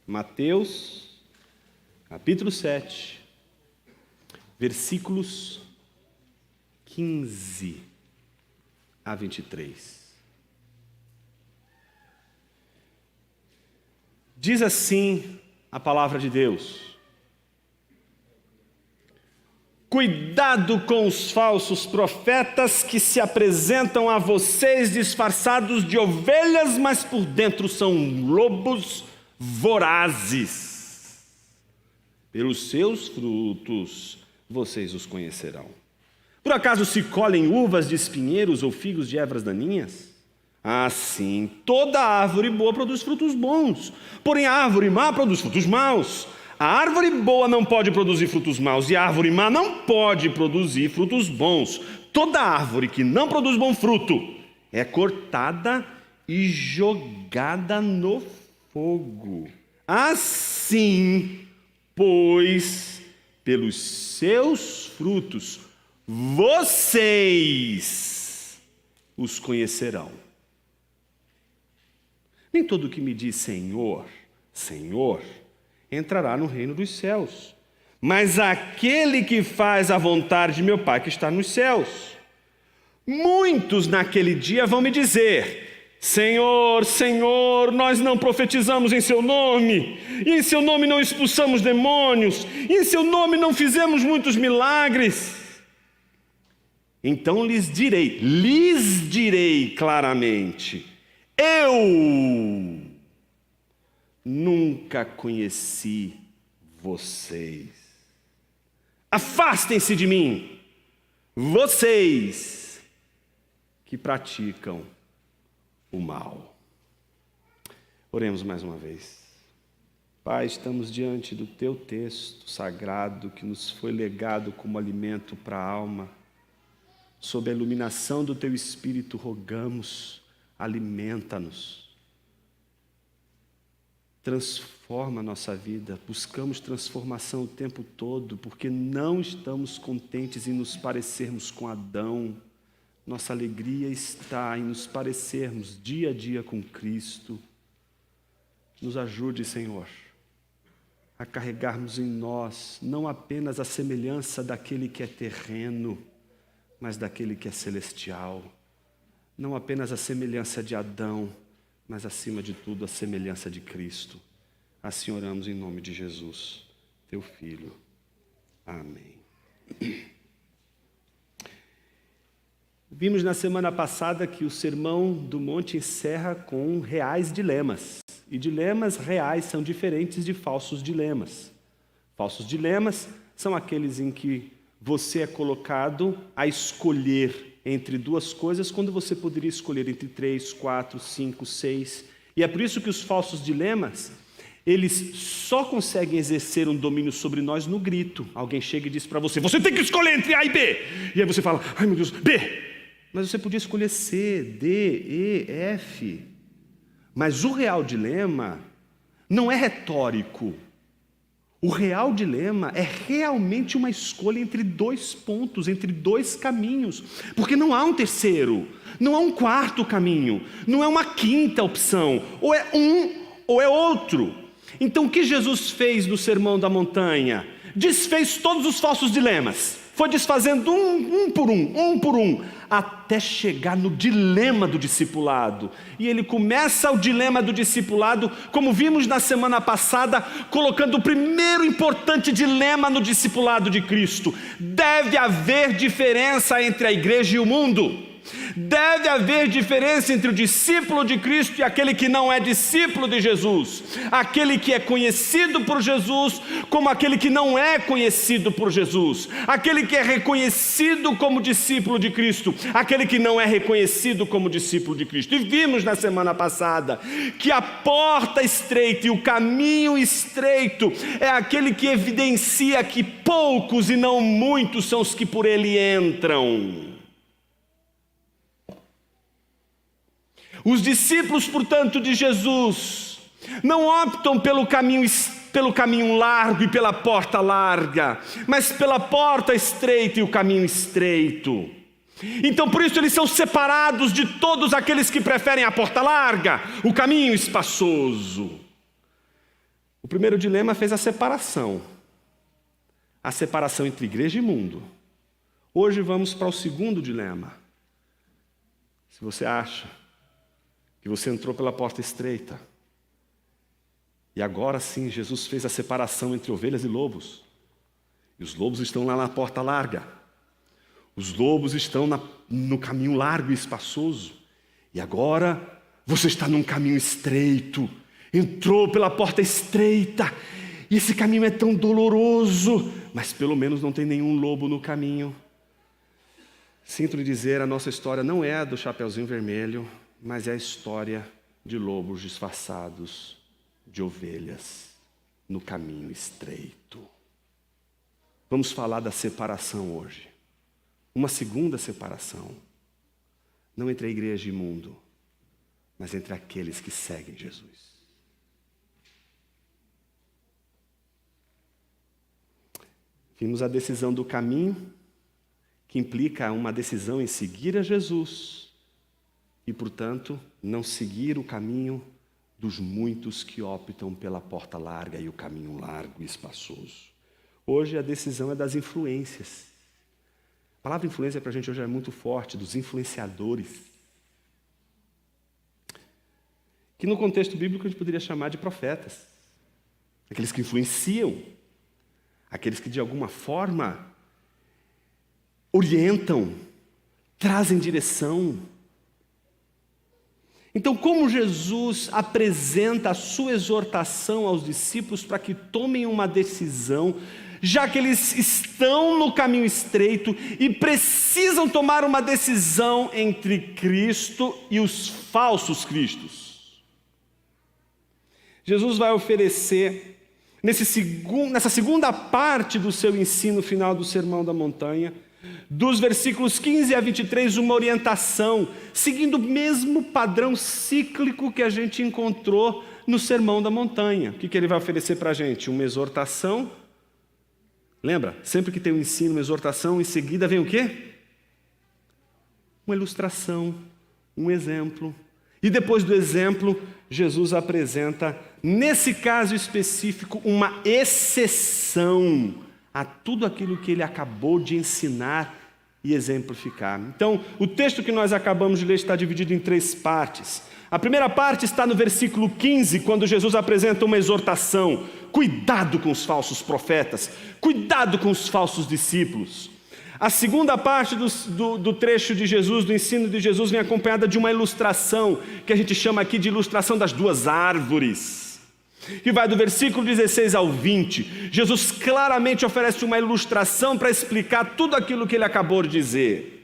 Mateus, capítulo 7, versículos 15 a 23. Diz assim a palavra de Deus: cuidado com os falsos profetas que se apresentam a vocês disfarçados de ovelhas, mas por dentro são lobos vorazes. Pelos seus frutos vocês os conhecerão. Por acaso se colhem uvas de espinheiros ou figos de ervas daninhas? Assim, toda árvore boa produz frutos bons, porém a árvore má produz frutos maus. A árvore boa não pode produzir frutos maus, e a árvore má não pode produzir frutos bons. Toda árvore que não produz bom fruto é cortada e jogada no fogo. Assim, pois, pelos seus frutos, vocês os conhecerão. Nem todo que me diz Senhor, Senhor, entrará no reino dos céus, mas aquele que faz a vontade de meu Pai que está nos céus. Muitos naquele dia vão me dizer: Senhor, Senhor, nós não profetizamos em seu nome, e em seu nome não expulsamos demônios, e em seu nome não fizemos muitos milagres. Então lhes direi claramente: eu nunca conheci vocês. Afastem-se de mim, vocês que praticam o mal. Oremos mais uma vez. Pai, estamos diante do teu texto sagrado que nos foi legado como alimento para a alma. Sob a iluminação do teu Espírito, rogamos, alimenta-nos. Transforma a nossa vida, buscamos transformação o tempo todo, porque não estamos contentes em nos parecermos com Adão. Nossa alegria está em nos parecermos dia a dia com Cristo. Nos ajude, Senhor, a carregarmos em nós não apenas a semelhança daquele que é terreno, mas daquele que é celestial. Não apenas a semelhança de Adão, mas acima de tudo a semelhança de Cristo. Assim oramos em nome de Jesus, teu Filho. Amém. Vimos na semana passada que o Sermão do Monte encerra com reais dilemas. E dilemas reais são diferentes de falsos dilemas. Falsos dilemas são aqueles em que você é colocado a escolher entre duas coisas, quando você poderia escolher entre 3, 4, 5, 6. E é por isso que os falsos dilemas, eles só conseguem exercer um domínio sobre nós no grito. Alguém chega e diz para você: você tem que escolher entre A e B. E aí você fala: ai meu Deus, B. Mas você podia escolher C, D, E, F. Mas o real dilema não é retórico. O real dilema é realmente uma escolha entre dois pontos, entre dois caminhos. Porque não há um terceiro, não há um quarto caminho, não é uma quinta opção. Ou é um ou é outro. Então o que Jesus fez no Sermão da Montanha? Desfez todos os falsos dilemas. Foi desfazendo um por um, até chegar no dilema do discipulado. E ele começa o dilema do discipulado, como vimos na semana passada, colocando o primeiro importante dilema no discipulado de Cristo. Deve haver diferença entre a igreja e o mundo. Deve haver diferença entre o discípulo de Cristo e aquele que não é discípulo de Jesus. Aquele que é conhecido por Jesus, como aquele que não é conhecido por Jesus. Aquele que é reconhecido como discípulo de Cristo, aquele que não é reconhecido como discípulo de Cristo. E vimos na semana passada que a porta estreita e o caminho estreito é aquele que evidencia que poucos e não muitos são os que por ele entram. Os discípulos, portanto, de Jesus não optam pelo caminho largo e pela porta larga, mas pela porta estreita e o caminho estreito. Então, por isso, eles são separados de todos aqueles que preferem a porta larga, o caminho espaçoso. O O primeiro dilema fez a separação entre igreja e mundo. Hoje vamos para o segundo dilema. Se você acha que você entrou pela porta estreita, e agora sim Jesus fez a separação entre ovelhas e lobos, e os lobos estão lá na porta larga, os lobos estão no caminho largo e espaçoso, e agora você está num caminho estreito, entrou pela porta estreita, e esse caminho é tão doloroso, mas pelo menos não tem nenhum lobo no caminho. Sinto lhe dizer, a nossa história não é a do Chapeuzinho Vermelho, mas é a história de lobos disfarçados de ovelhas no caminho estreito. Vamos falar da separação hoje. Uma segunda separação, não entre a igreja e o mundo, mas entre aqueles que seguem Jesus. Vimos a decisão do caminho, que implica uma decisão em seguir a Jesus e, portanto, não seguir o caminho dos muitos que optam pela porta larga e o caminho largo e espaçoso. Hoje a decisão é das influências. A palavra influência para a gente hoje é muito forte, dos influenciadores, que no contexto bíblico a gente poderia chamar de profetas, aqueles que influenciam, aqueles que de alguma forma orientam, trazem direção. Então, como Jesus apresenta a sua exortação aos discípulos para que tomem uma decisão, já que eles estão no caminho estreito e precisam tomar uma decisão entre Cristo e os falsos cristos? Jesus vai oferecer, nessa segunda parte do seu ensino final do Sermão da Montanha, dos versículos 15 a 23, uma orientação, seguindo o mesmo padrão cíclico que a gente encontrou no Sermão da Montanha. O que ele vai oferecer para a gente? Uma exortação. Lembra? Sempre que tem um ensino, uma exortação, em seguida vem o quê? Uma ilustração, um exemplo. E depois do exemplo, Jesus apresenta, nesse caso específico, uma exceção a tudo aquilo que ele acabou de ensinar e exemplificar. Então, o texto que nós acabamos de ler está dividido em 3 partes. A primeira parte está no versículo 15, quando Jesus apresenta uma exortação. Cuidado com os falsos profetas, cuidado com os falsos discípulos. A segunda parte do trecho de Jesus, do ensino de Jesus, vem acompanhada de uma ilustração, que a gente chama aqui de ilustração das 2 árvores, que vai do versículo 16 ao 20. Jesus claramente oferece uma ilustração para explicar tudo aquilo que ele acabou de dizer.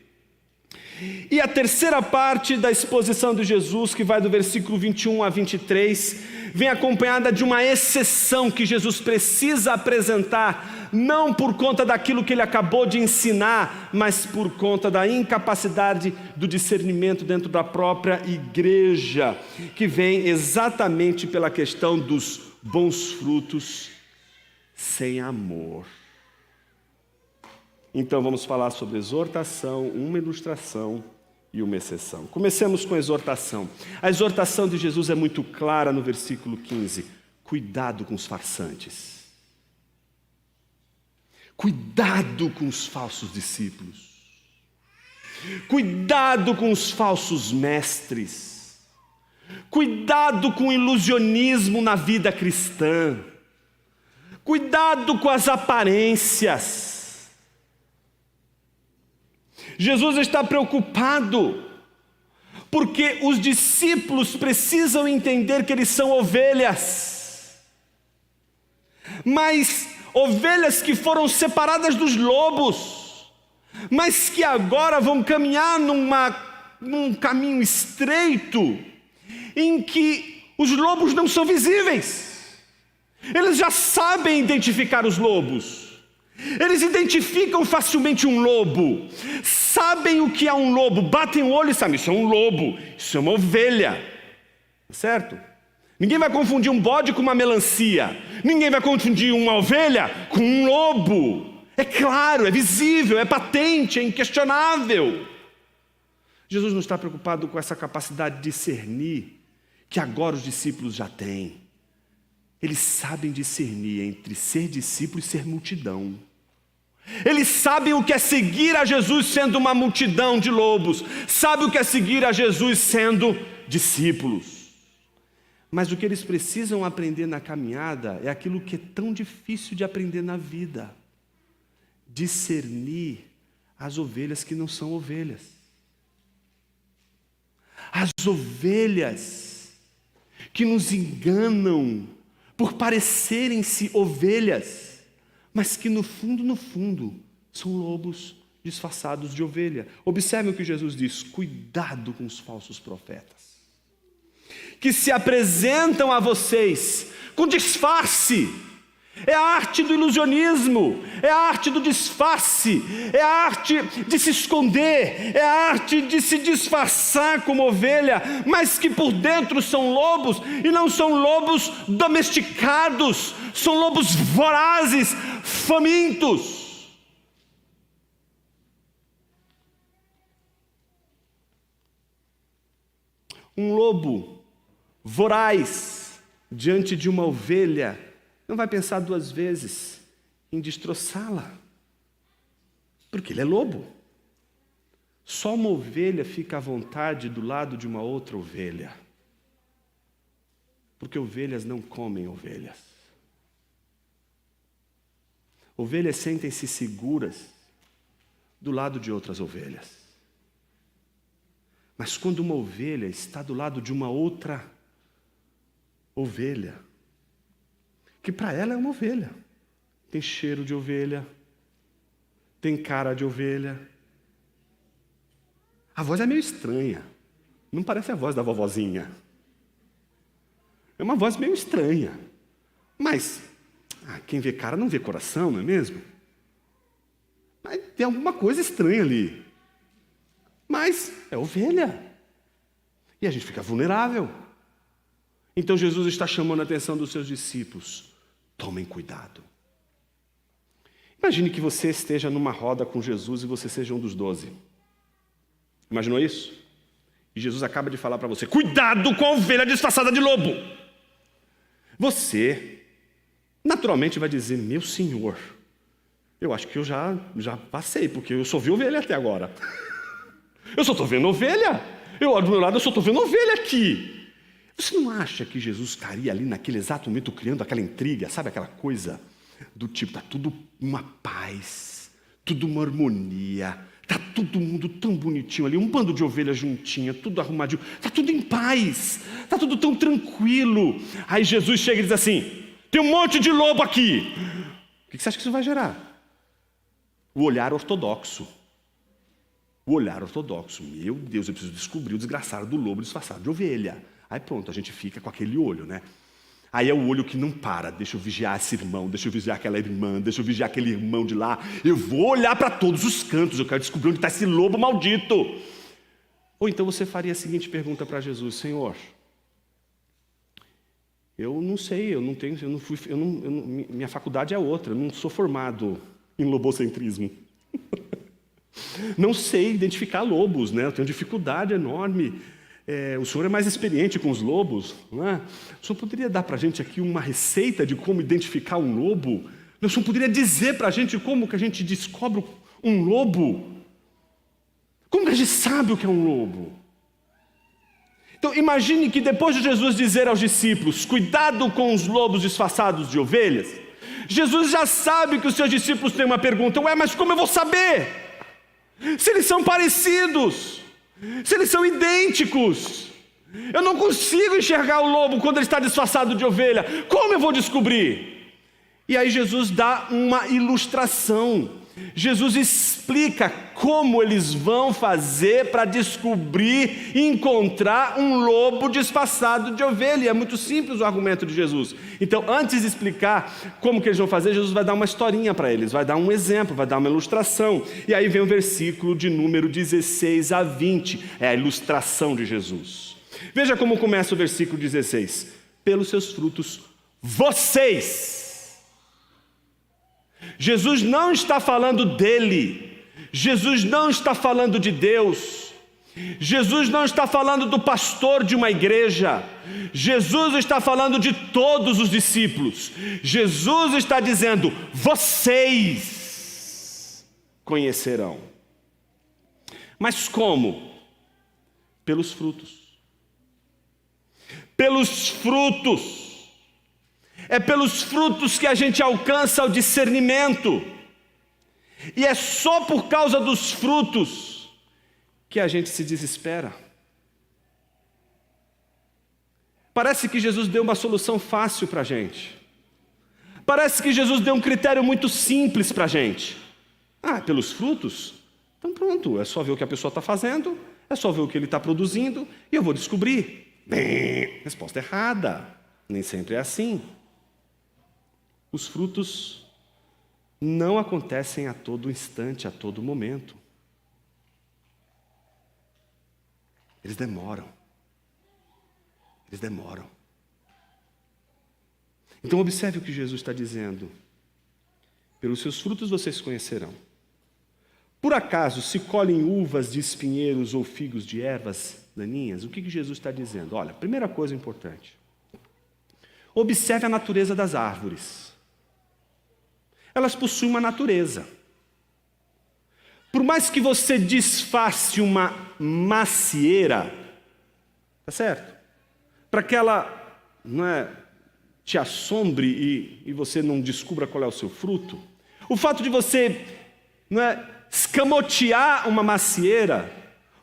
E a terceira parte da exposição de Jesus, que vai do versículo 21 a 23, vem acompanhada de uma exceção que Jesus precisa apresentar, não por conta daquilo que ele acabou de ensinar, mas por conta da incapacidade do discernimento dentro da própria igreja, que vem exatamente pela questão dos bons frutos sem amor. Então vamos falar sobre exortação, uma ilustração e uma exceção. Comecemos com a exortação. A exortação de Jesus é muito clara no versículo 15. Cuidado com os farsantes. Cuidado com os falsos discípulos. Cuidado com os falsos mestres. Cuidado com o ilusionismo na vida cristã. Cuidado com as aparências. Jesus está preocupado, porque os discípulos precisam entender que eles são ovelhas, mas ovelhas que foram separadas dos lobos, mas que agora vão caminhar num caminho estreito, em que os lobos não são visíveis. Eles já sabem identificar os lobos. Eles identificam facilmente um lobo, sabem o que é um lobo, batem o olho e sabem, isso é um lobo, isso é uma ovelha, certo? Ninguém vai confundir um bode com uma melancia, ninguém vai confundir uma ovelha com um lobo. É claro, é visível, é patente, é inquestionável. Jesus não está preocupado com essa capacidade de discernir que agora os discípulos já têm. eles sabem discernir entre ser discípulo e ser multidão. Eles sabem o que é seguir a Jesus sendo uma multidão de lobos, sabem o que é seguir a Jesus sendo discípulos. Mas o que eles precisam aprender na caminhada é aquilo que é tão difícil de aprender na vida: discernir as ovelhas que não são ovelhas. As ovelhas que nos enganam por parecerem-se ovelhas, mas que no fundo, são lobos disfarçados de ovelha. Observe o que Jesus diz: cuidado com os falsos profetas, que se apresentam a vocês com disfarce. É a arte do ilusionismo, é a arte do disfarce, é a arte de se esconder, é a arte de se disfarçar como ovelha, mas que por dentro são lobos, e não são lobos domesticados, são lobos vorazes, famintos. Um lobo voraz diante de uma ovelha não vai pensar duas vezes em destroçá-la, porque ele é lobo. Só uma ovelha fica à vontade do lado de uma outra ovelha, porque ovelhas não comem ovelhas. Ovelhas sentem-se seguras do lado de outras ovelhas. Mas quando uma ovelha está do lado de uma outra ovelha, que para ela é uma ovelha, tem cheiro de ovelha, tem cara de ovelha, a voz é meio estranha, não parece a voz da vovozinha, é uma voz meio estranha, mas quem vê cara não vê coração, não é mesmo? Mas tem alguma coisa estranha ali, mas é ovelha, e a gente fica vulnerável. Então Jesus está chamando a atenção dos seus discípulos: tomem cuidado. Imagine que você esteja numa roda com Jesus e você seja um dos 12. Imaginou isso? E Jesus acaba de falar para você: cuidado com a ovelha disfarçada de lobo. Você, naturalmente, vai dizer: meu Senhor, eu acho que eu já passei, porque eu só vi ovelha até agora. Eu só estou vendo ovelha. Eu olho do meu lado, eu só estou vendo ovelha aqui. Você não acha que Jesus estaria ali naquele exato momento criando aquela intriga, sabe, aquela coisa do tipo, está tudo uma paz, tudo uma harmonia, está todo mundo tão bonitinho ali, um bando de ovelhas juntinha, tudo arrumadinho, está tudo em paz, está tudo tão tranquilo. Aí Jesus chega e diz assim: tem um monte de lobo aqui. O que você acha que isso vai gerar? O olhar ortodoxo. O olhar ortodoxo. Meu Deus, eu preciso descobrir o desgraçado do lobo disfarçado de ovelha. Aí pronto, a gente fica com aquele olho, né? Aí é o olho que não para. Deixa eu vigiar esse irmão, deixa eu vigiar aquela irmã, deixa eu vigiar aquele irmão de lá. Eu vou olhar para todos os cantos, eu quero descobrir onde está esse lobo maldito. Ou então você faria a seguinte pergunta para Jesus: Senhor, eu não sei, minha faculdade é outra, eu não sou formado em lobocentrismo. Não sei identificar lobos, né? Eu tenho dificuldade enorme. O senhor é mais experiente com os lobos, não é? O senhor poderia dar para a gente aqui uma receita de como identificar um lobo? O senhor poderia dizer para a gente como que a gente descobre um lobo? Como que a gente sabe o que é um lobo? Então imagine que depois de Jesus dizer aos discípulos: cuidado com os lobos disfarçados de ovelhas, Jesus já sabe que os seus discípulos têm uma pergunta: mas como eu vou saber? Se eles são parecidos, se eles são idênticos, eu não consigo enxergar o lobo quando ele está disfarçado de ovelha, como eu vou descobrir? E aí Jesus dá uma ilustração, Jesus explica como eles vão fazer para descobrir e encontrar um lobo disfarçado de ovelha. É muito simples o argumento de Jesus. Então, antes de explicar como que eles vão fazer, Jesus vai dar uma historinha para eles, vai dar um exemplo, vai dar uma ilustração. E aí vem o versículo de número 16 a 20, é a ilustração de Jesus. Veja como começa o versículo 16: pelos seus frutos vocês. Jesus não está falando dele, Jesus não está falando de Deus, Jesus não está falando do pastor de uma igreja. Jesus está falando de todos os discípulos. Jesus está dizendo: vocês conhecerão. Mas como? Pelos frutos. Pelos frutos. É pelos frutos que a gente alcança o discernimento. E é só por causa dos frutos que a gente se desespera. Parece que Jesus deu uma solução fácil para a gente. Parece que Jesus deu um critério muito simples para a gente. Pelos frutos? Então pronto, é só ver o que a pessoa está fazendo, é só ver o que ele está produzindo, e eu vou descobrir. Bem, resposta errada. Nem sempre é assim. Os frutos não acontecem a todo instante, a todo momento. Eles demoram. Eles demoram. Então observe o que Jesus está dizendo. Pelos seus frutos vocês conhecerão. Por acaso se colhem uvas de espinheiros ou figos de ervas daninhas? O que Jesus está dizendo? Olha, primeira coisa importante. Observe a natureza das árvores. Elas possuem uma natureza. Por mais que você disfarce uma macieira, tá certo? Para que ela te assombre e você não descubra qual é o seu fruto. O fato de você escamotear uma macieira,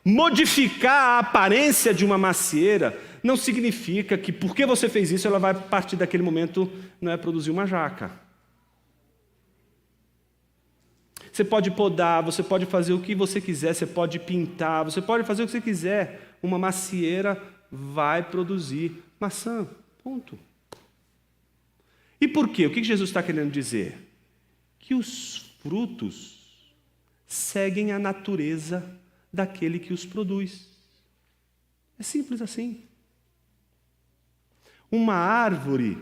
modificar a aparência de uma macieira, não significa que porque você fez isso, ela vai, a partir daquele momento, produzir uma jaca. Você pode podar, você pode fazer o que você quiser, você pode pintar, você pode fazer o que você quiser. Uma macieira vai produzir maçã. Ponto. E por quê? O que Jesus está querendo dizer? Que os frutos seguem a natureza daquele que os produz. É simples assim. Uma árvore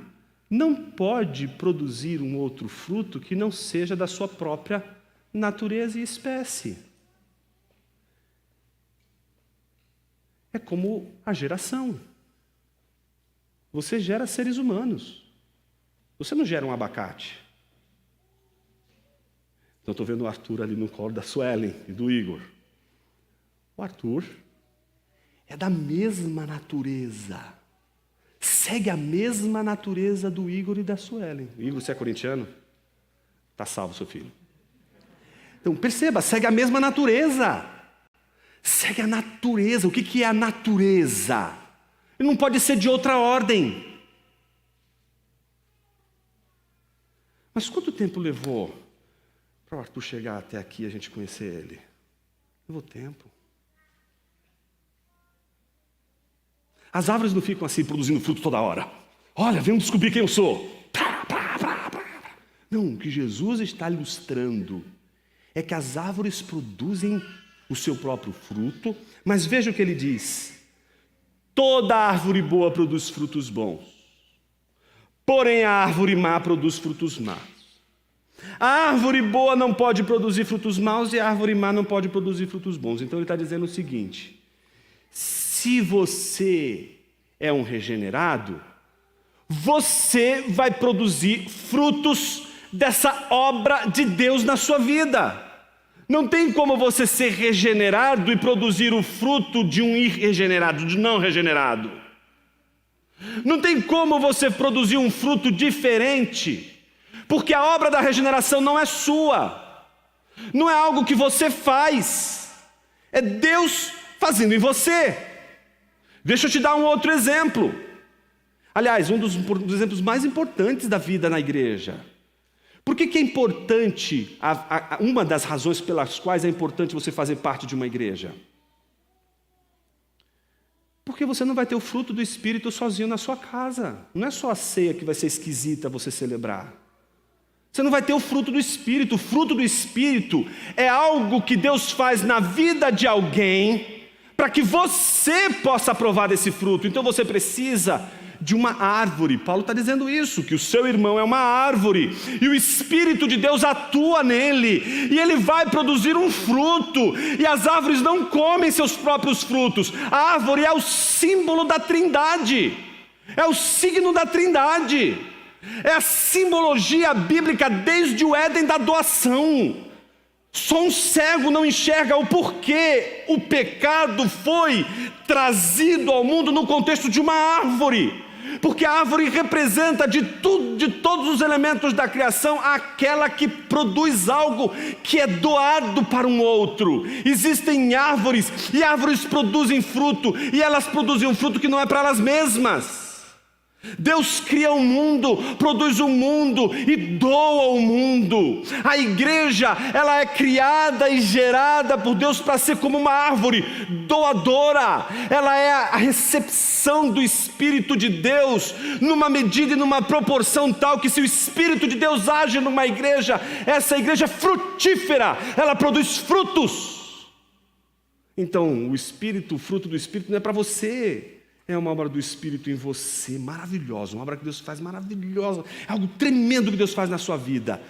não pode produzir um outro fruto que não seja da sua própria natureza e espécie. É como a geração. Você gera seres humanos. Você não gera um abacate. Então, estou vendo o Arthur ali no colo da Suelen e do Igor. O Arthur é da mesma natureza. Segue a mesma natureza do Igor e da Suelen. Igor, você é corintiano? Está salvo, seu filho. Então, perceba, segue a mesma natureza. Segue a natureza. O que é a natureza? Ele não pode ser de outra ordem. Mas quanto tempo levou para o Arthur chegar até aqui e a gente conhecer ele? Levou tempo. As árvores não ficam assim produzindo fruto toda hora. Olha, vamos descobrir quem eu sou. Não, o que Jesus está ilustrando é que as árvores produzem o seu próprio fruto, mas veja o que ele diz: toda árvore boa produz frutos bons, porém a árvore má produz frutos maus. A árvore boa não pode produzir frutos maus e a árvore má não pode produzir frutos bons. Então ele está dizendo o seguinte: se você é um regenerado, você vai produzir frutos dessa obra de Deus na sua vida. Não tem como você ser regenerado e produzir o fruto de um irregenerado, de não regenerado. Não tem como você produzir um fruto diferente, porque a obra da regeneração não é sua, não é algo que você faz, é Deus fazendo em você. Deixa eu te dar um outro exemplo. Aliás, um dos exemplos mais importantes da vida na igreja. Por que é importante, uma das razões pelas quais é importante você fazer parte de uma igreja? Porque você não vai ter o fruto do Espírito sozinho na sua casa. Não é só a ceia que vai ser esquisita você celebrar. Você não vai ter o fruto do Espírito. O fruto do Espírito é algo que Deus faz na vida de alguém para que você possa provar desse fruto. Então você precisa de uma árvore. Paulo está dizendo isso, que o seu irmão é uma árvore, e o Espírito de Deus atua nele, e ele vai produzir um fruto, e as árvores não comem seus próprios frutos. A árvore é o símbolo da Trindade, é o signo da Trindade, é a simbologia bíblica desde o Éden da doação. Só um cego não enxerga o porquê o pecado foi trazido ao mundo no contexto de uma árvore. Porque a árvore representa de todos os elementos da criação, aquela que produz algo que é doado para um outro. Existem árvores, e árvores produzem fruto, e elas produzem um fruto que não é para elas mesmas. Deus cria o mundo, produz o mundo e doa o mundo. A igreja, ela é criada e gerada por Deus para ser como uma árvore doadora. Ela é a recepção do Espírito de Deus numa medida e numa proporção tal que, se o Espírito de Deus age numa igreja, essa igreja é frutífera, ela produz frutos. Então, o fruto do Espírito não é para você. É uma obra do Espírito em você, maravilhosa, uma obra que Deus faz maravilhosa, é algo tremendo que Deus faz na sua vida.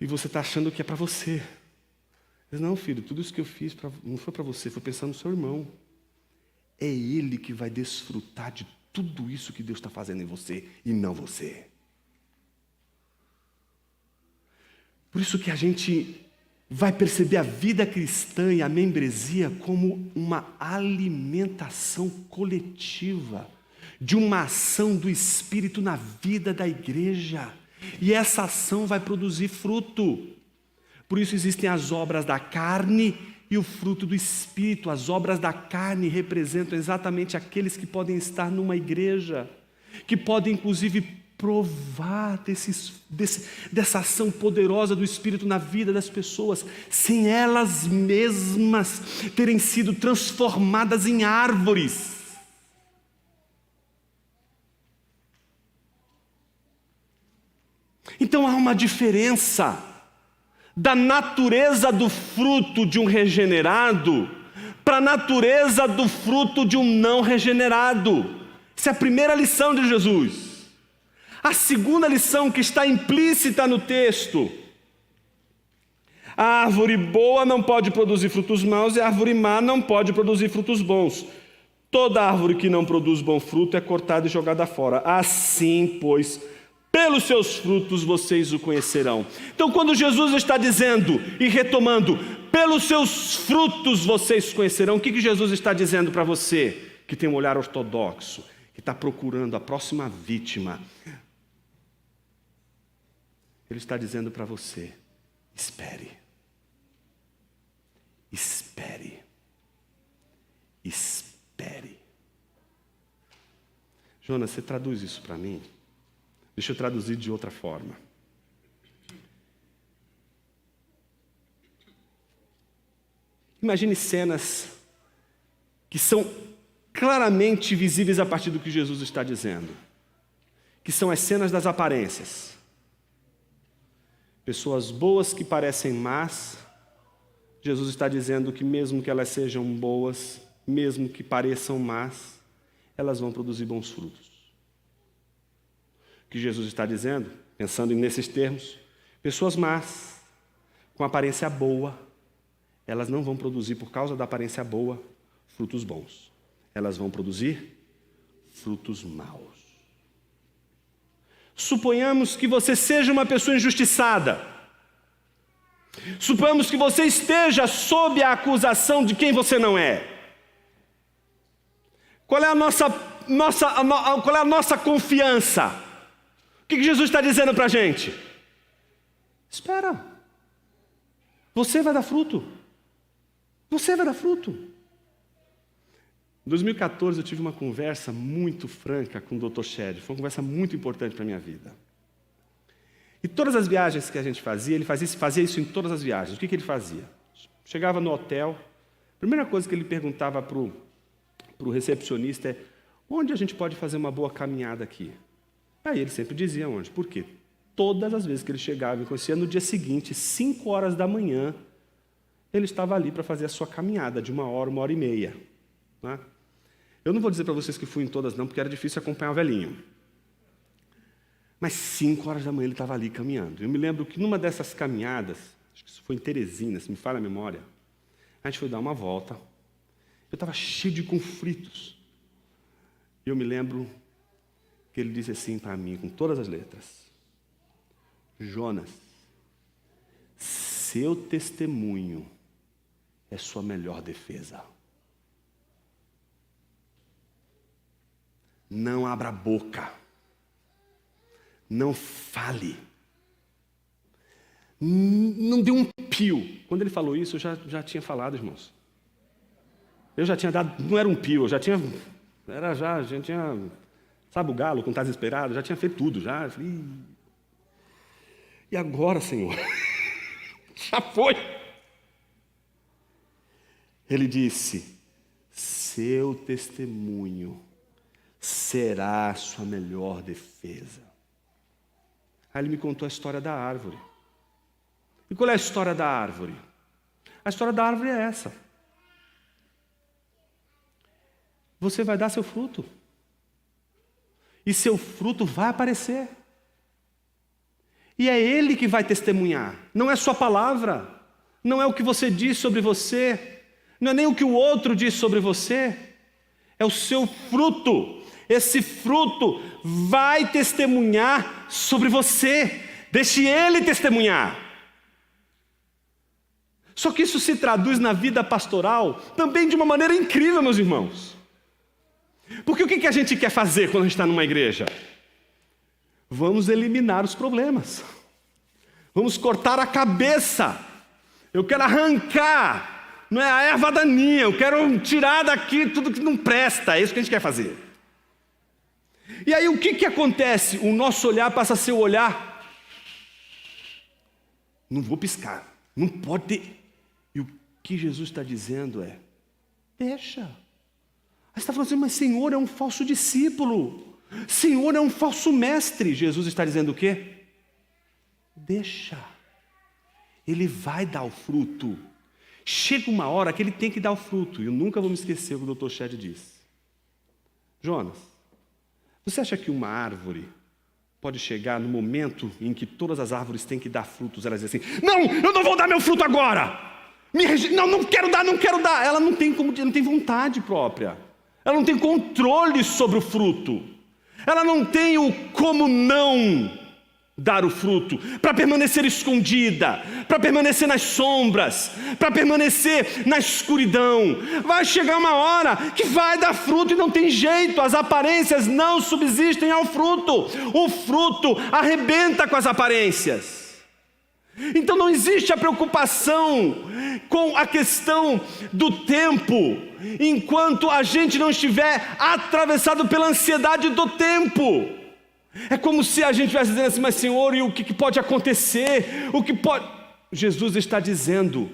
E você está achando que é para você. Mas não, filho, tudo isso que eu fiz não foi para você, foi pensando no seu irmão. É ele que vai desfrutar de tudo isso que Deus está fazendo em você, e não você. Por isso que a gente vai perceber a vida cristã e a membresia como uma alimentação coletiva de uma ação do Espírito na vida da igreja. E essa ação vai produzir fruto. Por isso existem as obras da carne e o fruto do Espírito. As obras da carne representam exatamente aqueles que podem estar numa igreja, que podem inclusive provar dessa ação poderosa do Espírito na vida das pessoas, sem elas mesmas terem sido transformadas em árvores. Então há uma diferença da natureza do fruto de um regenerado para a natureza do fruto de um não regenerado. Essa é a primeira lição de Jesus. A segunda lição que está implícita no texto: a árvore boa não pode produzir frutos maus, e a árvore má não pode produzir frutos bons. Toda árvore que não produz bom fruto é cortada e jogada fora. Assim, pois, pelos seus frutos vocês o conhecerão. Então, quando Jesus está dizendo e retomando, pelos seus frutos vocês conhecerão, o que Jesus está dizendo para você que tem um olhar ortodoxo, que está procurando a próxima vítima? Ele está dizendo para você: espere, espere, espere. Jonas, você traduz isso para mim? Deixa eu traduzir de outra forma. Imagine cenas que são claramente visíveis a partir do que Jesus está dizendo, que são as cenas das aparências. Pessoas boas que parecem más, Jesus está dizendo que mesmo que elas sejam boas, mesmo que pareçam más, elas vão produzir bons frutos. O que Jesus está dizendo, pensando nesses termos, pessoas más, com aparência boa, elas não vão produzir, por causa da aparência boa, frutos bons. Elas vão produzir frutos maus. Suponhamos que você seja uma pessoa injustiçada. Suponhamos que você esteja sob a acusação de quem você não é. Qual é a nossa confiança? O que Jesus está dizendo para a gente? Espera. Você vai dar fruto. Você vai dar fruto. Em 2014 eu tive uma conversa muito franca com o Dr. Shed. Foi uma conversa muito importante para a minha vida. E todas as viagens que a gente fazia, ele fazia isso em todas as viagens. O que ele fazia? Chegava no hotel, a primeira coisa que ele perguntava para o recepcionista é: onde a gente pode fazer uma boa caminhada aqui? Aí ele sempre dizia onde. Por quê? Todas as vezes que ele chegava e conhecia, no dia seguinte, 5 horas da manhã, ele estava ali para fazer a sua caminhada de 1 hora, 1 hora e meia. Né? Eu não vou dizer para vocês que fui em todas não, porque era difícil acompanhar o velhinho. Mas 5 horas da manhã ele estava ali caminhando. Eu me lembro que numa dessas caminhadas, acho que isso foi em Teresina, se me falha a memória, a gente foi dar uma volta. Eu estava cheio de conflitos. E eu me lembro que ele disse assim para mim, com todas as letras: Jonas, seu testemunho é sua melhor defesa. Não abra a boca. Não fale. Não dê um pio. Quando ele falou isso, eu já tinha falado, irmãos. Eu já tinha dado, não era um pio, eu já tinha, a gente tinha, sabe o galo quando está desesperado? Já tinha feito tudo, já. Eu falei, e agora, Senhor? Já foi. Ele disse, seu testemunho será a sua melhor defesa. Aí ele me contou a história da árvore. E qual é a história da árvore? A história da árvore é essa. Você vai dar seu fruto. E seu fruto vai aparecer. E é Ele que vai testemunhar. Não é sua palavra. Não é o que você diz sobre você. Não é nem o que o outro diz sobre você. É o seu fruto. Esse fruto vai testemunhar sobre você. Deixe Ele testemunhar. Só que isso se traduz na vida pastoral também de uma maneira incrível, meus irmãos. Porque o que a gente quer fazer quando a gente está numa igreja? Vamos eliminar os problemas. Vamos cortar a cabeça. Eu quero arrancar, não é a erva daninha, eu quero tirar daqui tudo que não presta. É isso que a gente quer fazer. E aí o que acontece? O nosso olhar passa a ser o olhar. Não vou piscar, não pode ter. E o que Jesus está dizendo é, deixa. Aí você está falando assim, mas Senhor é um falso discípulo. Senhor é um falso mestre. Jesus está dizendo o quê? Deixa. Ele vai dar o fruto. Chega uma hora que ele tem que dar o fruto. E eu nunca vou me esquecer o que o Dr. Shedd disse. Jonas, você acha que uma árvore pode chegar no momento em que todas as árvores têm que dar frutos? Elas dizem assim, não, eu não vou dar meu fruto agora. Não quero dar. Ela não tem vontade própria. Ela não tem controle sobre o fruto. Ela não tem o como não dar o fruto, para permanecer escondida, para permanecer nas sombras, para permanecer na escuridão. Vai chegar uma hora que vai dar fruto e não tem jeito, as aparências não subsistem ao fruto. O fruto arrebenta com as aparências. Então não existe a preocupação com a questão do tempo, enquanto a gente não estiver atravessado pela ansiedade do tempo. É como se a gente estivesse dizendo assim, mas Senhor, e o que pode acontecer? O que pode... Jesus está dizendo,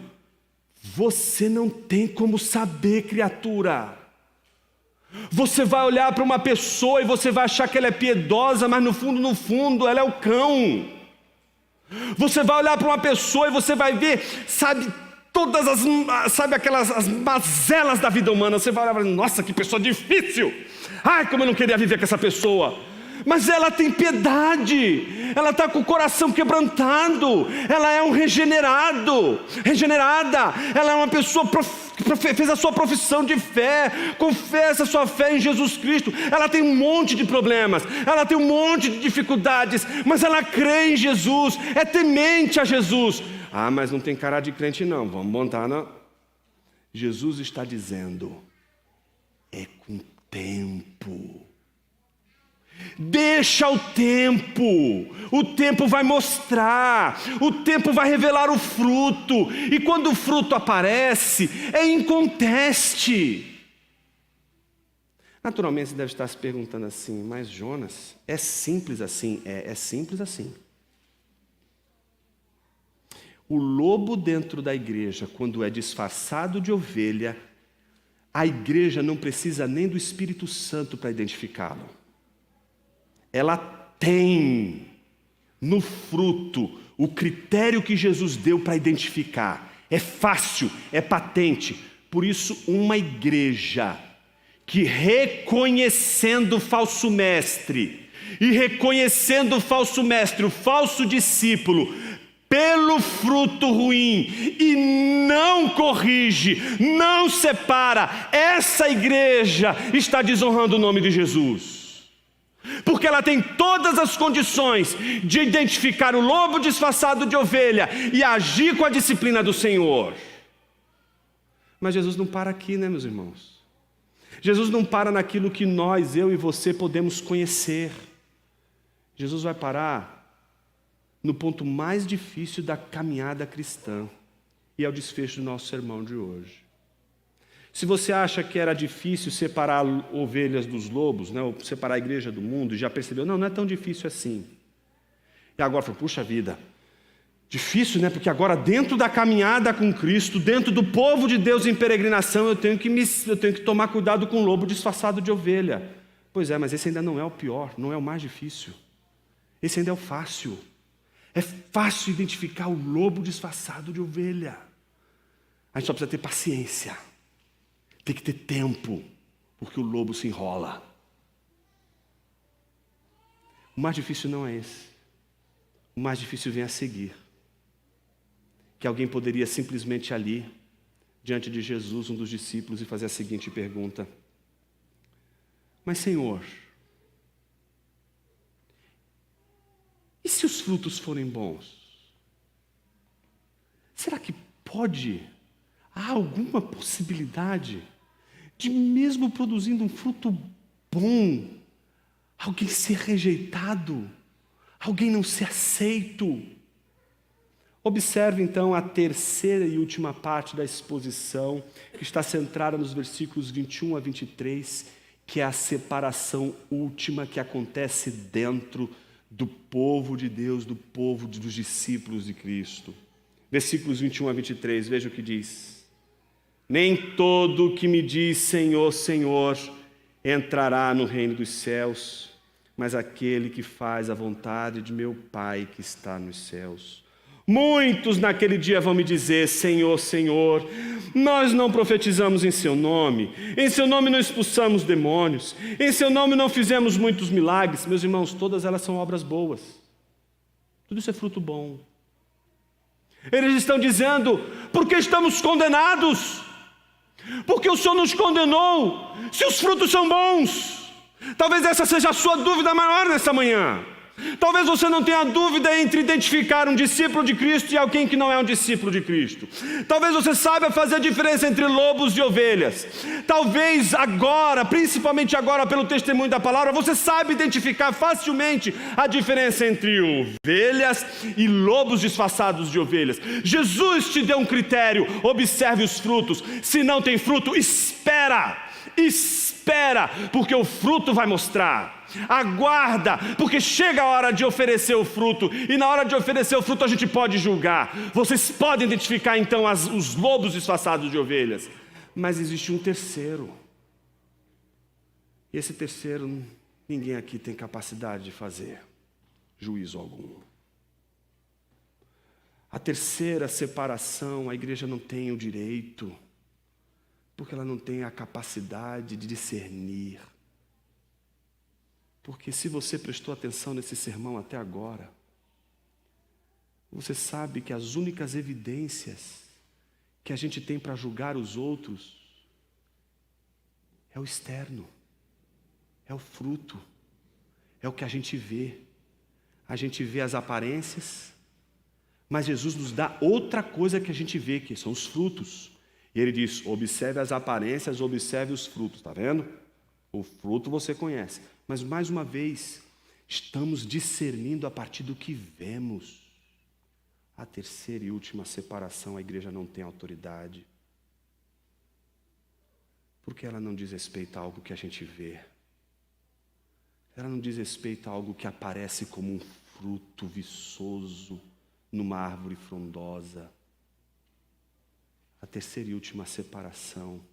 você não tem como saber, criatura. Você vai olhar para uma pessoa e você vai achar que ela é piedosa, mas no fundo, ela é o cão. Você vai olhar para uma pessoa e você vai ver, sabe aquelas as mazelas da vida humana. Você vai olhar e falar, nossa, que pessoa difícil. Ai, como eu não queria viver com essa pessoa. Mas ela tem piedade, ela está com o coração quebrantado, ela é um regenerada, ela é uma pessoa que fez a sua profissão de fé, confessa a sua fé em Jesus Cristo. Ela tem um monte de problemas, ela tem um monte de dificuldades, mas ela crê em Jesus, é temente a Jesus. Ah, mas não tem cara de crente não, vamos montar não. Jesus está dizendo, é com tempo. Deixa o tempo vai mostrar, o tempo vai revelar o fruto, e quando o fruto aparece, é inconteste. Naturalmente você deve estar se perguntando assim, mas Jonas, é simples assim? É simples assim. O lobo dentro da igreja, quando é disfarçado de ovelha, a igreja não precisa nem do Espírito Santo para identificá-lo. Ela tem no fruto o critério que Jesus deu para identificar. É fácil, é patente. Por isso, uma igreja que reconhecendo o falso mestre, e reconhecendo o falso mestre, o falso discípulo, pelo fruto ruim, e não corrige, não separa, essa igreja está desonrando o nome de Jesus. Porque ela tem todas as condições de identificar o lobo disfarçado de ovelha e agir com a disciplina do Senhor. Mas Jesus não para aqui, né, meus irmãos? Jesus não para naquilo que nós, eu e você, podemos conhecer. Jesus vai parar no ponto mais difícil da caminhada cristã, e é o desfecho do nosso sermão de hoje. Se você acha que era difícil separar ovelhas dos lobos, né, ou separar a igreja do mundo, e já percebeu, não é tão difícil assim. E agora fala, puxa vida, difícil, né? Porque agora dentro da caminhada com Cristo, dentro do povo de Deus em peregrinação, eu tenho que tomar cuidado com o lobo disfarçado de ovelha. Pois é, mas esse ainda não é o pior, não é o mais difícil. Esse ainda é o fácil. É fácil identificar o lobo disfarçado de ovelha. A gente só precisa ter paciência. Tem que ter tempo, porque o lobo se enrola. O mais difícil não é esse. O mais difícil vem a seguir. Que alguém poderia simplesmente ali, diante de Jesus, um dos discípulos, e fazer a seguinte pergunta: mas Senhor, e se os frutos forem bons? Será que há alguma possibilidade de, mesmo produzindo um fruto bom, alguém ser rejeitado, alguém não ser aceito? Observe então a terceira e última parte da exposição, que está centrada nos versículos 21 a 23, que é a separação última que acontece dentro do povo de Deus, do povo dos discípulos de Cristo. Versículos 21 a 23, veja o que diz: nem todo que me diz Senhor, Senhor, entrará no reino dos céus, mas aquele que faz a vontade de meu Pai que está nos céus. Muitos naquele dia vão me dizer: Senhor, Senhor, nós não profetizamos em seu nome não expulsamos demônios, em seu nome não fizemos muitos milagres. Meus irmãos, todas elas são obras boas, tudo isso é fruto bom. Eles estão dizendo: porque estamos condenados? Porque o Senhor nos condenou, se os frutos são bons? Talvez essa seja a sua dúvida maior nessa manhã. Talvez você não tenha dúvida entre identificar um discípulo de Cristo e alguém que não é um discípulo de Cristo. Talvez você saiba fazer a diferença entre lobos e ovelhas. Talvez agora, principalmente agora pelo testemunho da palavra, você saiba identificar facilmente a diferença entre ovelhas e lobos disfarçados de ovelhas. Jesus te deu um critério: observe os frutos. Se não tem fruto, espera, porque o fruto vai mostrar. Aguarda, porque chega a hora de oferecer o fruto, e na hora de oferecer o fruto a gente pode julgar. Vocês podem identificar então os lobos disfarçados de ovelhas. Mas existe um terceiro, e esse terceiro ninguém aqui tem capacidade de fazer juízo algum. A terceira separação, a igreja não tem o direito, porque ela não tem a capacidade de discernir. Porque se você prestou atenção nesse sermão até agora, você sabe que as únicas evidências que a gente tem para julgar os outros é o externo, é o fruto, é o que a gente vê. A gente vê as aparências, mas Jesus nos dá outra coisa que a gente vê, que são os frutos. E ele diz: observe as aparências, observe os frutos, está vendo? O fruto você conhece. Mas mais uma vez, estamos discernindo a partir do que vemos. A terceira e última separação, a igreja não tem autoridade. Porque ela não diz respeito a algo que a gente vê. Ela não diz respeito a algo que aparece como um fruto viçoso numa árvore frondosa. A terceira e última separação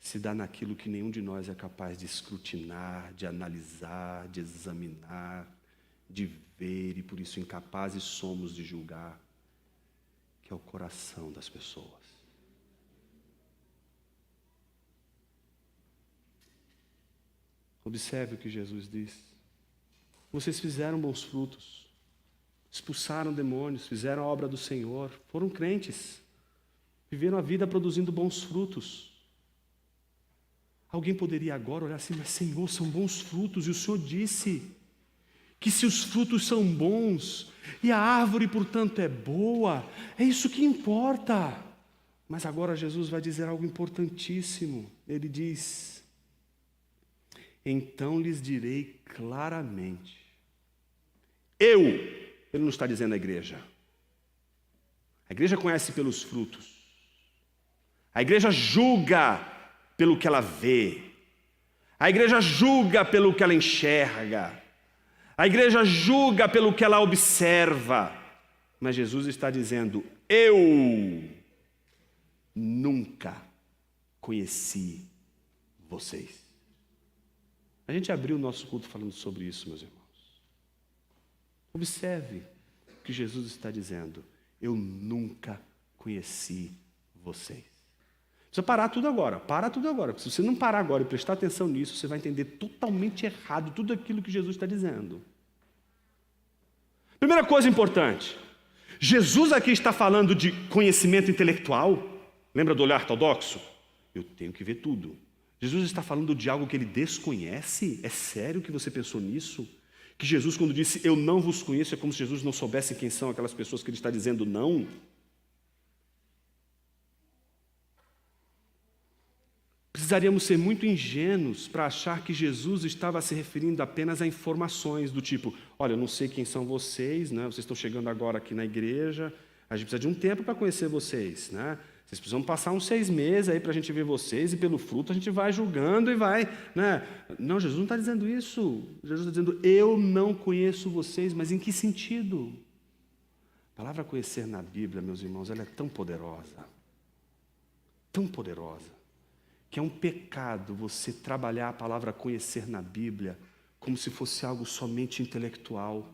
se dá naquilo que nenhum de nós é capaz de escrutinar, de analisar, de examinar, de ver, e por isso incapazes somos de julgar, que é o coração das pessoas. Observe o que Jesus diz. Vocês fizeram bons frutos, expulsaram demônios, fizeram a obra do Senhor, foram crentes, viveram a vida produzindo bons frutos. Alguém poderia agora olhar assim, mas Senhor, são bons frutos, e o Senhor disse que se os frutos são bons, e a árvore, portanto, é boa, é isso que importa. Mas agora Jesus vai dizer algo importantíssimo. Ele diz: então lhes direi claramente. Ele não está dizendo a igreja. A igreja conhece pelos frutos. A igreja julga pelo que ela vê. A igreja julga pelo que ela enxerga. A igreja julga pelo que ela observa. Mas Jesus está dizendo: eu nunca conheci vocês. A gente abriu o nosso culto falando sobre isso, meus irmãos. Observe o que Jesus está dizendo: eu nunca conheci vocês. Precisa parar tudo agora, porque se você não parar agora e prestar atenção nisso, você vai entender totalmente errado tudo aquilo que Jesus está dizendo. Primeira coisa importante, Jesus aqui está falando de conhecimento intelectual. Lembra do olhar ortodoxo? Eu tenho que ver tudo. Jesus está falando de algo que ele desconhece? É sério que você pensou nisso? Que Jesus, quando disse eu não vos conheço, é como se Jesus não soubesse quem são aquelas pessoas que ele está dizendo não? Precisaríamos ser muito ingênuos para achar que Jesus estava se referindo apenas a informações do tipo: olha, eu não sei quem são vocês, né? Vocês estão chegando agora aqui na igreja, a gente precisa de um tempo para conhecer vocês, né? Vocês precisam passar uns 6 meses aí para a gente ver vocês, e pelo fruto a gente vai julgando e vai, né? Não, Jesus não está dizendo isso. Jesus está dizendo: eu não conheço vocês. Mas em que sentido? A palavra conhecer na Bíblia, meus irmãos, ela é tão poderosa, que é um pecado você trabalhar a palavra conhecer na Bíblia como se fosse algo somente intelectual.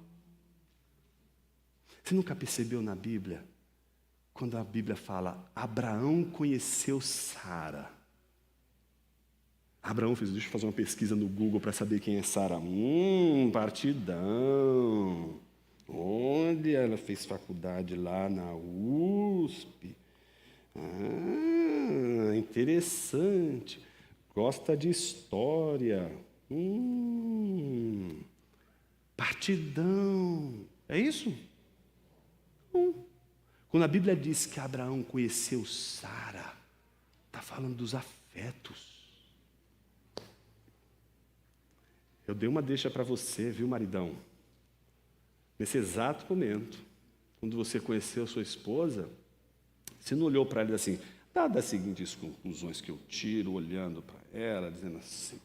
Você nunca percebeu na Bíblia, quando a Bíblia fala Abraão conheceu Sara? Abraão fez, deixa eu fazer uma pesquisa no Google para saber quem é Sara. Partidão. Onde ela fez faculdade? Lá na USP. Interessante. Gosta de história. Partidão. É isso? Quando a Bíblia diz que Abraão conheceu Sara, está falando dos afetos. Eu dei uma deixa para você, viu, maridão? Nesse exato momento, quando você conheceu sua esposa, você não olhou para ela e disse assim: dadas as seguintes conclusões que eu tiro olhando para ela, dizendo assim: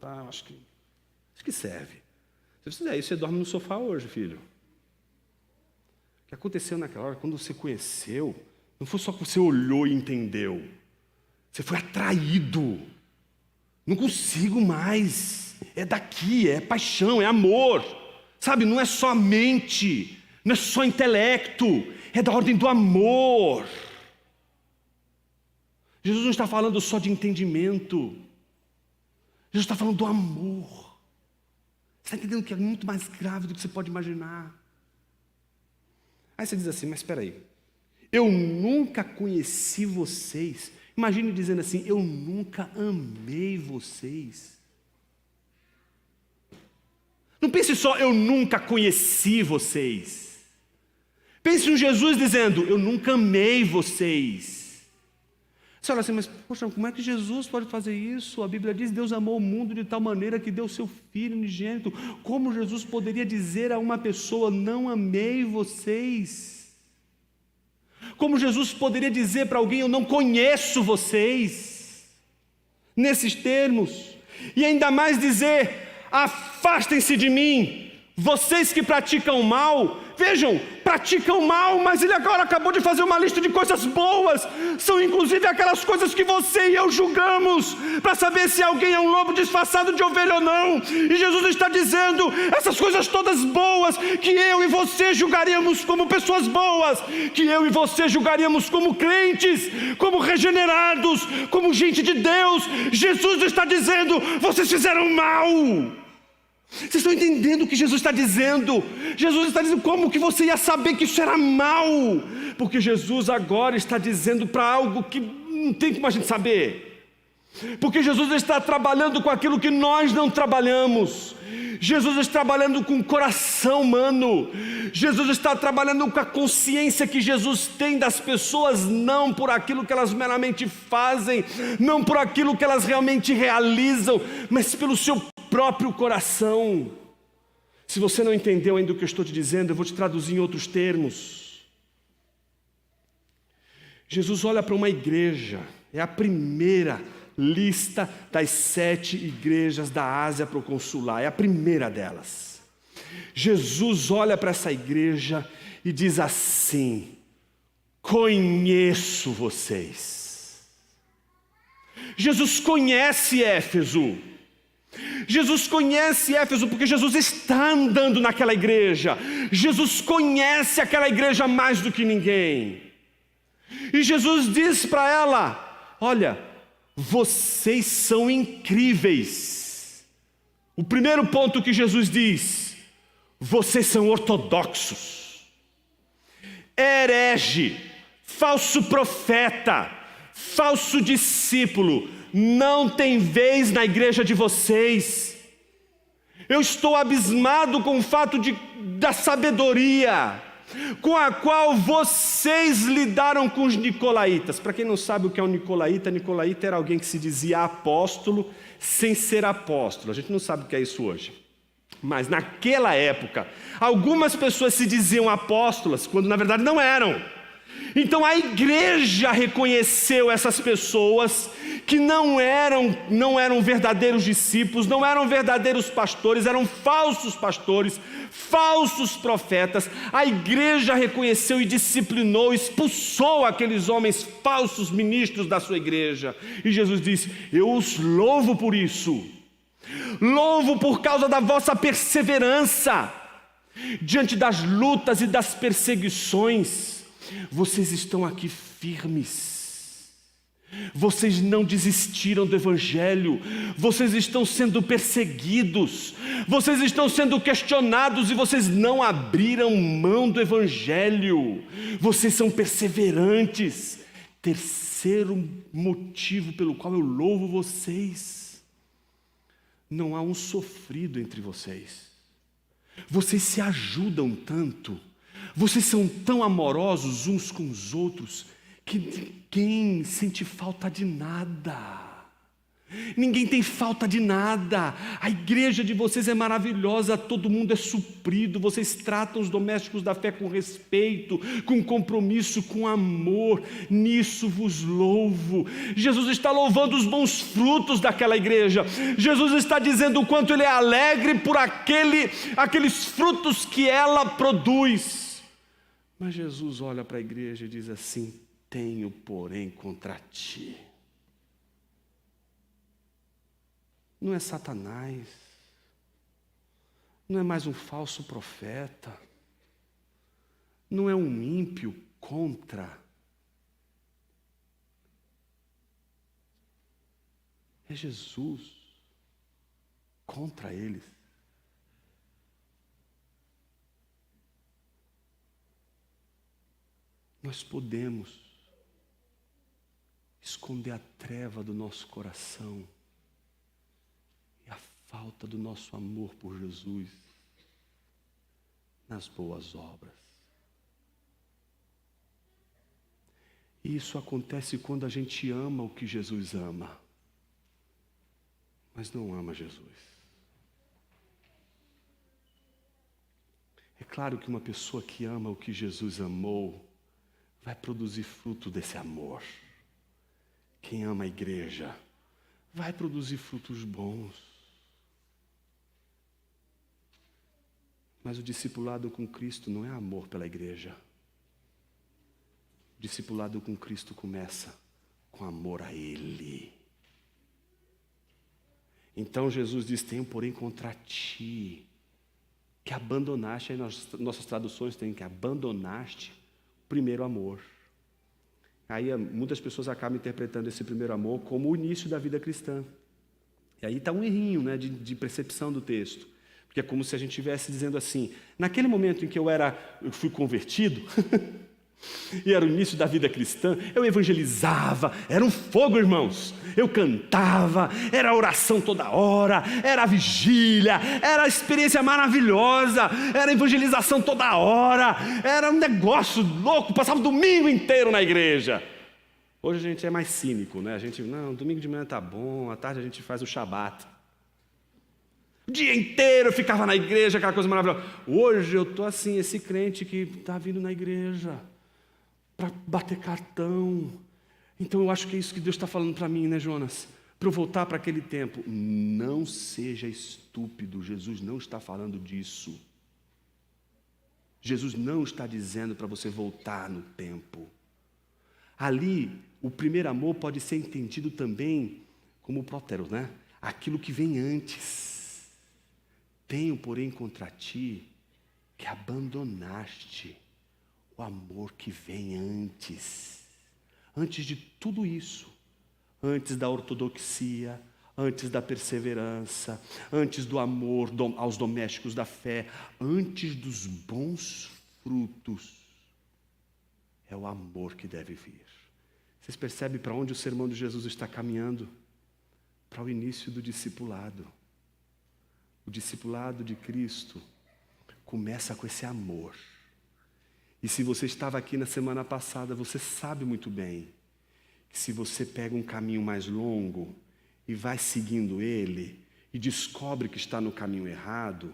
tá, acho que serve. Se você fizer isso, você dorme no sofá hoje, filho. O que aconteceu naquela hora, quando você conheceu, não foi só que você olhou e entendeu. Você foi atraído. Não consigo mais. É daqui, é paixão, é amor. Sabe, não é só mente, não é só intelecto, é da ordem do amor. Jesus não está falando só de entendimento. Jesus está falando do amor. Você está entendendo que é muito mais grave do que você pode imaginar. Aí você diz assim: mas espera aí, eu nunca conheci vocês. Imagine dizendo assim: eu nunca amei vocês. Não pense só: eu nunca conheci vocês. Pense em Jesus dizendo: eu nunca amei vocês. Você olha assim: mas poxa, como é que Jesus pode fazer isso? A Bíblia diz: Deus amou o mundo de tal maneira que deu seu Filho unigênito. Como Jesus poderia dizer a uma pessoa: não amei vocês? Como Jesus poderia dizer para alguém: eu não conheço vocês? Nesses termos. E ainda mais dizer: afastem-se de mim, Vocês que praticam mal, vejam, praticam mal, mas ele agora acabou de fazer uma lista de coisas boas. São inclusive aquelas coisas que você e eu julgamos, para saber se alguém é um lobo disfarçado de ovelha ou não. E Jesus está dizendo, essas coisas todas boas, que eu e você julgaríamos como pessoas boas, que eu e você julgaríamos como crentes, como regenerados, como gente de Deus. Jesus está dizendo, vocês fizeram mal. Vocês estão entendendo o que Jesus está dizendo? Jesus está dizendo como que você ia saber que isso era mal? Porque Jesus agora está dizendo para algo que não tem como a gente saber. Porque Jesus está trabalhando com aquilo que nós não trabalhamos. Jesus está trabalhando com o coração humano. Jesus está trabalhando com a consciência que Jesus tem das pessoas, não por aquilo que elas meramente fazem, não por aquilo que elas realmente realizam, mas pelo seu próprio coração. Se você não entendeu ainda o que eu estou te dizendo, eu vou te traduzir em outros termos. Jesus olha para uma igreja, é a primeira lista das 7 igrejas da Ásia proconsular, é a primeira delas. Jesus olha para essa igreja e diz assim: conheço vocês. Jesus conhece Éfeso. Jesus conhece Éfeso porque Jesus está andando naquela igreja. Jesus conhece aquela igreja mais do que ninguém. E Jesus diz para ela: olha, vocês são incríveis. O primeiro ponto que Jesus diz: vocês são ortodoxos, herege, falso profeta, falso discípulo, não tem vez na igreja de vocês. Eu estou abismado com o fato da sabedoria com a qual vocês lidaram com os nicolaítas. Para quem não sabe o que é um nicolaíta, nicolaíta era alguém que se dizia apóstolo sem ser apóstolo. A gente não sabe o que é isso hoje. Mas naquela época, algumas pessoas se diziam apóstolas, quando na verdade não eram. Então a igreja reconheceu essas pessoas que não eram verdadeiros discípulos, não eram verdadeiros pastores, eram falsos pastores, falsos profetas. A igreja reconheceu e disciplinou, expulsou aqueles homens falsos ministros da sua igreja. E Jesus disse: eu os louvo por isso, louvo por causa da vossa perseverança diante das lutas e das perseguições. Vocês estão aqui firmes, vocês não desistiram do evangelho, vocês estão sendo perseguidos, vocês estão sendo questionados e vocês não abriram mão do evangelho, vocês são perseverantes. Terceiro motivo pelo qual eu louvo vocês: não há um sofrido entre vocês, vocês se ajudam tanto, vocês são tão amorosos uns com os outros, que ninguém sente falta de nada. Ninguém tem falta de nada. A igreja de vocês é maravilhosa, todo mundo é suprido. Vocês tratam os domésticos da fé com respeito, com compromisso, com amor. Nisso vos louvo. Jesus está louvando os bons frutos daquela igreja. Jesus está dizendo o quanto Ele é alegre por aqueles frutos que ela produz. Mas Jesus olha para a igreja e diz assim: tenho, porém, contra ti. Não é Satanás, não é mais um falso profeta, não é um ímpio contra. É Jesus contra eles. Nós podemos esconder a treva do nosso coração e a falta do nosso amor por Jesus nas boas obras. E isso acontece quando a gente ama o que Jesus ama, mas não ama Jesus. É claro que uma pessoa que ama o que Jesus amou vai produzir fruto desse amor. Quem ama a igreja vai produzir frutos bons. Mas o discipulado com Cristo não é amor pela igreja. O discipulado com Cristo começa com amor a Ele. Então Jesus diz: tenho porém contra ti que abandonaste, aí nossas traduções têm que abandonaste o primeiro amor. Aí muitas pessoas acabam interpretando esse primeiro amor como o início da vida cristã. E aí está um errinho, né, de percepção do texto. Porque é como se a gente estivesse dizendo assim: naquele momento em que eu fui convertido, e era o início da vida cristã, eu evangelizava, era um fogo, irmãos. Eu cantava, era oração toda hora, era vigília, era experiência maravilhosa, era evangelização toda hora, era um negócio louco, passava o domingo inteiro na igreja. Hoje a gente é mais cínico, né? A gente, não, domingo de manhã tá bom, à tarde a gente faz o Shabat. O dia inteiro eu ficava na igreja, aquela coisa maravilhosa. Hoje eu estou assim, esse crente que está vindo na igreja para bater cartão. Então eu acho que é isso que Deus está falando para mim, né, Jonas? Para eu voltar para aquele tempo. Não seja estúpido, Jesus não está falando disso. Jesus não está dizendo para você voltar no tempo. Ali, o primeiro amor pode ser entendido também como próteros, né? Aquilo que vem antes. Tenho, porém, contra ti que abandonaste o amor que vem antes. Antes de tudo isso, antes da ortodoxia, antes da perseverança, antes do amor aos domésticos da fé, antes dos bons frutos, é o amor que deve vir. Vocês percebem para onde o sermão de Jesus está caminhando? Para o início do discipulado. O discipulado de Cristo começa com esse amor. E se você estava aqui na semana passada, você sabe muito bem que se você pega um caminho mais longo e vai seguindo ele e descobre que está no caminho errado,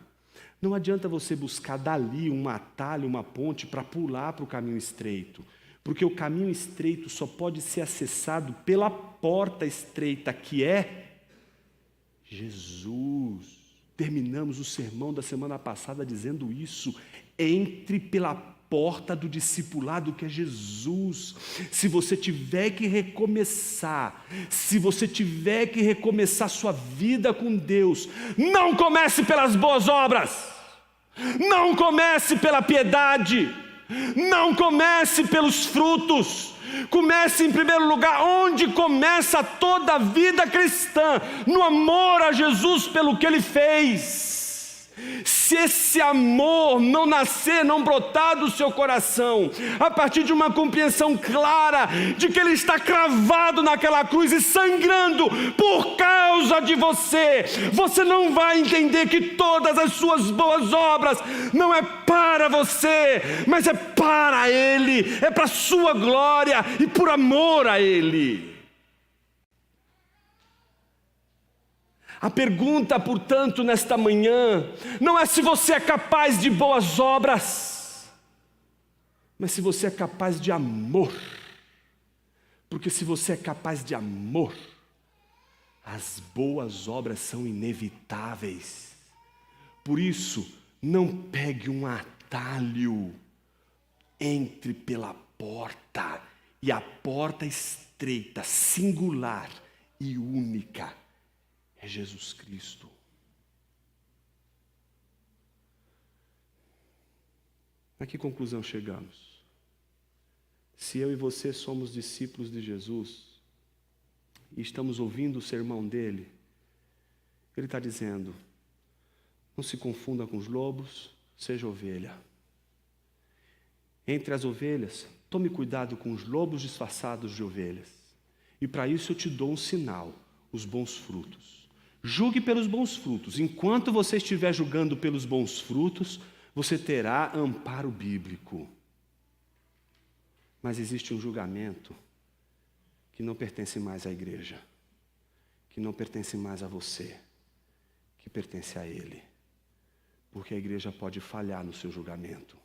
não adianta você buscar dali um atalho, uma ponte para pular para o caminho estreito, porque o caminho estreito só pode ser acessado pela porta estreita que é Jesus. Terminamos o sermão da semana passada dizendo isso: entre pela porta do discipulado que é Jesus. Se você tiver que recomeçar, sua vida com Deus, não comece pelas boas obras, não comece pela piedade, não comece pelos frutos. Comece em primeiro lugar onde começa toda a vida cristã, no amor a Jesus pelo que Ele fez. Se esse amor não nascer, não brotar do seu coração, a partir de uma compreensão clara de que Ele está cravado naquela cruz e sangrando por causa de você, você não vai entender que todas as suas boas obras não é para você, mas é para Ele, é para a sua glória e por amor a Ele. A pergunta, portanto, nesta manhã, não é se você é capaz de boas obras, mas se você é capaz de amor. Porque se você é capaz de amor, as boas obras são inevitáveis. Por isso, não pegue um atalho, entre pela porta, e a porta estreita, singular e única é Jesus Cristo. A que conclusão chegamos? Se eu e você somos discípulos de Jesus e estamos ouvindo o sermão dele, ele está dizendo: não se confunda com os lobos, seja ovelha. Entre as ovelhas, tome cuidado com os lobos disfarçados de ovelhas. E para isso eu te dou um sinal: os bons frutos. Julgue pelos bons frutos. Enquanto você estiver julgando pelos bons frutos, você terá amparo bíblico. Mas existe um julgamento que não pertence mais à igreja, que não pertence mais a você, que pertence a Ele. Porque a igreja pode falhar no seu julgamento.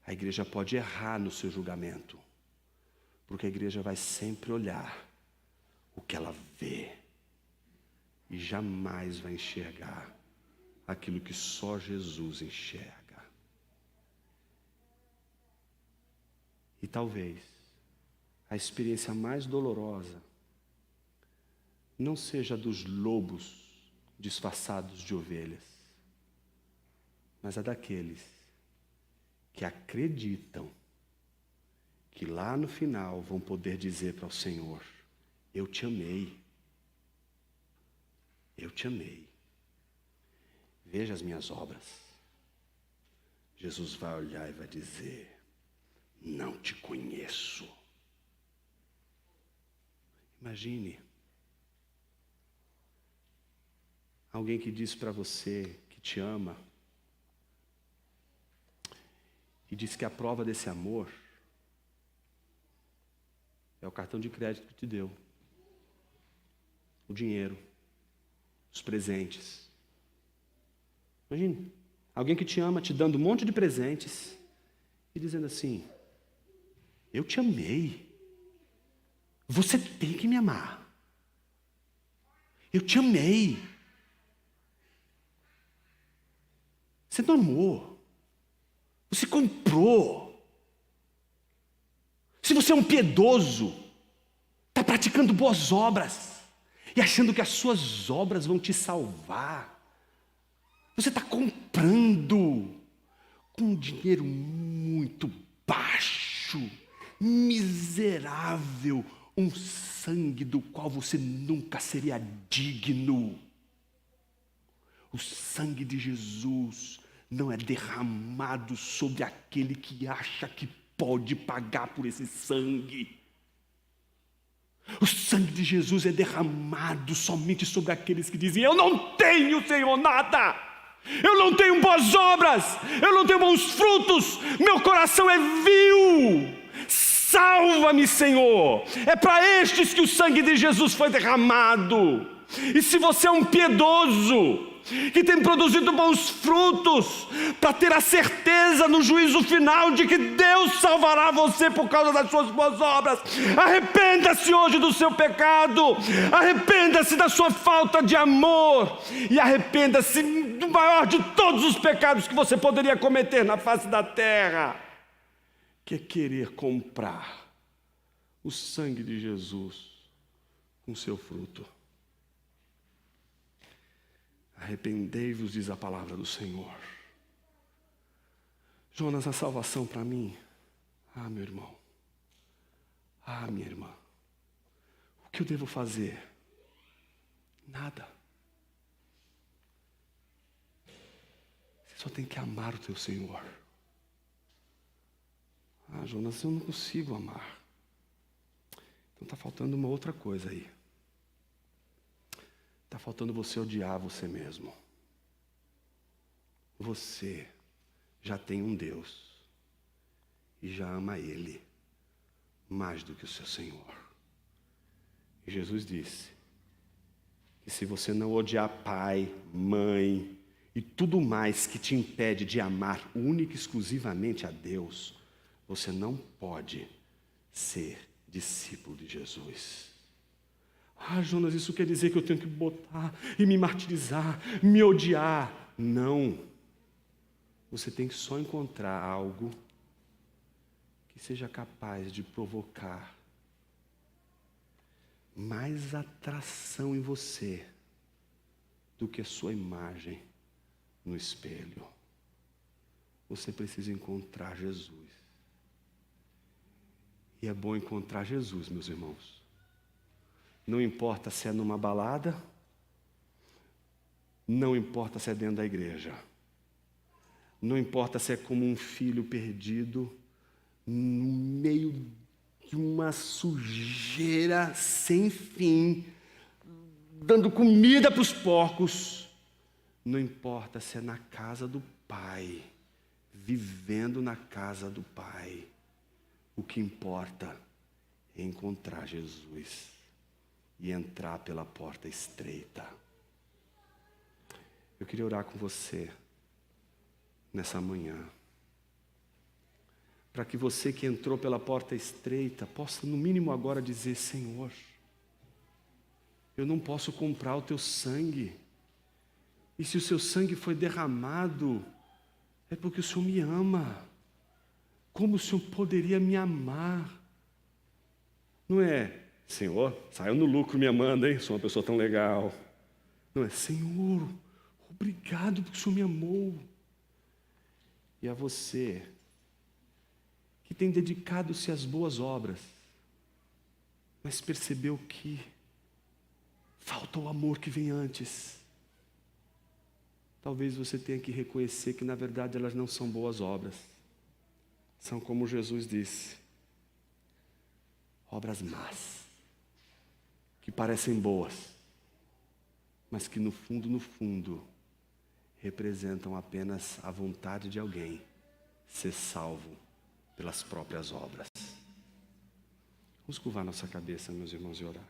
A igreja pode errar no seu julgamento. Porque a igreja vai sempre olhar o que ela vê. E jamais vai enxergar aquilo que só Jesus enxerga. E talvez a experiência mais dolorosa não seja dos lobos disfarçados de ovelhas, mas a daqueles que acreditam que lá no final vão poder dizer para o Senhor: eu te amei, eu te amei, veja as minhas obras. Jesus vai olhar e vai dizer: não te conheço. Imagine alguém que diz para você que te ama e diz que a prova desse amor é o cartão de crédito que te deu, o dinheiro, os presentes. Imagine alguém que te ama te dando um monte de presentes e dizendo assim: eu te amei, você tem que me amar, eu te amei. Você não amou, você comprou. Se você é um piedoso, está praticando boas obras e achando que as suas obras vão te salvar, você está comprando com um dinheiro muito baixo, miserável, um sangue do qual você nunca seria digno. O sangue de Jesus não é derramado sobre aquele que acha que pode pagar por esse sangue. O sangue de Jesus é derramado somente sobre aqueles que dizem: eu não tenho, Senhor, nada, eu não tenho boas obras, eu não tenho bons frutos, meu coração é vil, salva-me, Senhor. É para estes que o sangue de Jesus foi derramado. E se você é um piedoso, que tem produzido bons frutos, para ter a certeza no juízo final de que Deus salvará você por causa das suas boas obras, arrependa-se hoje do seu pecado, arrependa-se da sua falta de amor, e arrependa-se do maior de todos os pecados que você poderia cometer na face da terra, que é querer comprar o sangue de Jesus com seu fruto. Arrependei-vos, diz a palavra do Senhor. Jonas, a salvação para mim? Ah, meu irmão. Ah, minha irmã. O que eu devo fazer? Nada. Você só tem que amar o teu Senhor. Ah, Jonas, eu não consigo amar. Então está faltando uma outra coisa aí. Está faltando você odiar você mesmo. Você já tem um Deus e já ama Ele mais do que o seu Senhor. E Jesus disse que se você não odiar pai, mãe e tudo mais que te impede de amar única e exclusivamente a Deus, você não pode ser discípulo de Jesus. Ah, Jonas, isso quer dizer que eu tenho que botar e me martirizar, me odiar. Não. Você tem que só encontrar algo que seja capaz de provocar mais atração em você do que a sua imagem no espelho. Você precisa encontrar Jesus. E é bom encontrar Jesus, meus irmãos. Não importa se é numa balada, não importa se é dentro da igreja, não importa se é como um filho perdido no meio de uma sujeira sem fim, dando comida para os porcos, não importa se é na casa do Pai, vivendo na casa do Pai, o que importa é encontrar Jesus e entrar pela porta estreita. Eu queria orar com você nessa manhã, para que você que entrou pela porta estreita possa no mínimo agora dizer: Senhor, eu não posso comprar o teu sangue, E se o seu sangue foi derramado, é porque o Senhor me ama. Como o Senhor poderia me amar? Não é, Senhor, saiu no lucro me amando, hein? Sou uma pessoa tão legal. Não é, Senhor, obrigado porque o Senhor me amou. E a você, que tem dedicado-se às boas obras, mas percebeu que falta o amor que vem antes. Talvez você tenha que reconhecer que, na verdade, elas não são boas obras. São, como Jesus disse, obras más, que parecem boas, mas que no fundo, representam apenas a vontade de alguém ser salvo pelas próprias obras. Vamos curvar nossa cabeça, meus irmãos, e orar.